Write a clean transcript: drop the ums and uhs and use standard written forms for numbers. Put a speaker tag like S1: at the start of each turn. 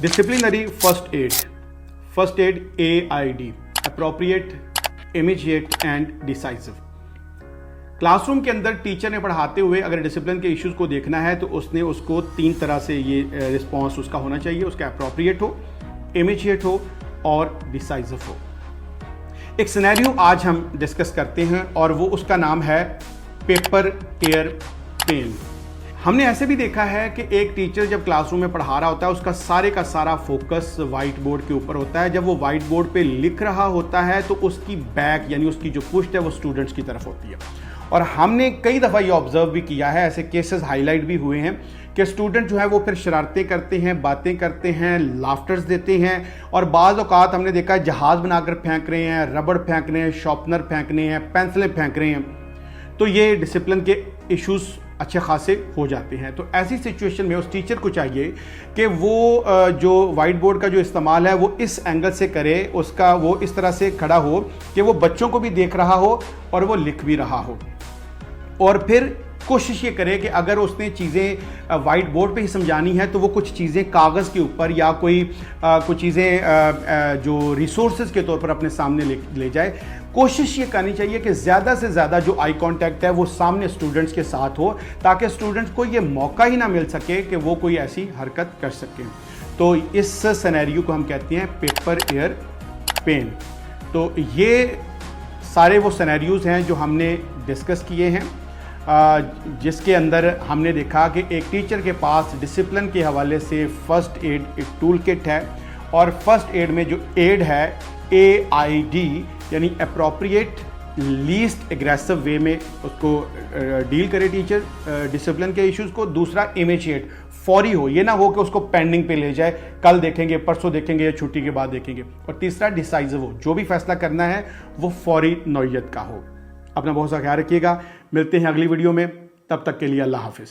S1: Disciplinary first aid AID, appropriate, immediate and decisive. Classroom के अंदर teacher ने पढ़ाते हुए अगर डिसिप्लिन के इश्यूज को देखना है तो उसने उसको तीन तरह से ये रिस्पॉन्स उसका होना चाहिए। उसका अप्रोप्रिएट हो, इमीडिएट हो और डिसाइसिव हो। एक सिनेरियो आज हम डिस्कस करते हैं और वो उसका नाम है पेपर एयर पेन। हमने ऐसे भी देखा है कि एक टीचर जब क्लासरूम में पढ़ा रहा होता है उसका सारे का सारा फोकस व्हाइट बोर्ड के ऊपर होता है। जब वो व्हाइट बोर्ड पे लिख रहा होता है तो उसकी बैक यानी उसकी जो पुश्त है वो स्टूडेंट्स की तरफ होती है। और हमने कई दफ़ा ये ऑब्जर्व भी किया है, ऐसे केसेस हाईलाइट भी हुए हैं कि स्टूडेंट जो है वो फिर शरारतें करते हैं, बातें करते हैं, लाफ्टर्स देते हैं और बाज़ औक़ात हमने देखा है जहाज़ बनाकर फेंक रहे हैं, रबड़ फेंक रहे हैं, शॉर्पनर फेंक रहे हैं, पेंसिलें फेंक रहे हैं। तो ये डिसिप्लिन के इश्यूज़ अच्छे खासे हो जाते हैं। तो ऐसी सिचुएशन में उस टीचर को चाहिए कि वो जो वाइट बोर्ड का जो इस्तेमाल है वो इस एंगल से करे, उसका वो इस तरह से खड़ा हो कि वो बच्चों को भी देख रहा हो और वो लिख भी रहा हो। और फिर कोशिश ये करे कि अगर उसने चीज़ें वाइट बोर्ड पे ही समझानी है तो वो कुछ चीज़ें कागज़ के ऊपर या कुछ चीज़ें जो रिसोर्सेज के तौर पर अपने सामने ले जाए। कोशिश ये करनी चाहिए कि ज़्यादा से ज़्यादा जो आई कांटेक्ट है वो सामने स्टूडेंट्स के साथ हो, ताकि स्टूडेंट्स को ये मौका ही ना मिल सके कि वो कोई ऐसी हरकत कर सकें। तो इस सिनेरियो को हम कहते हैं पेपर एयर पेन। तो ये सारे वो सिनेरियोज़ हैं जो हमने डिस्कस किए हैं, जिसके अंदर हमने देखा कि एक टीचर के पास डिसिप्लिन के हवाले से फ़र्स्ट एड एक टूल किट है और फर्स्ट एड में जो एड है AID यानी अप्रोप्रिएट लीस्ट एग्रेसिव वे में उसको डील करे टीचर डिसिप्लिन के इश्यूज़ को। दूसरा इमीडिएट, फौरी हो, ये ना हो कि उसको पेंडिंग पे ले जाए, कल देखेंगे, परसों देखेंगे या छुट्टी के बाद देखेंगे। और तीसरा डिसाइसिव हो, जो भी फैसला करना है वो फौरी नौयत का हो। अपना बहुत सा ख्याल रखिएगा। मिलते हैं अगली वीडियो में, तब तक के लिए अल्लाह हाफिज़।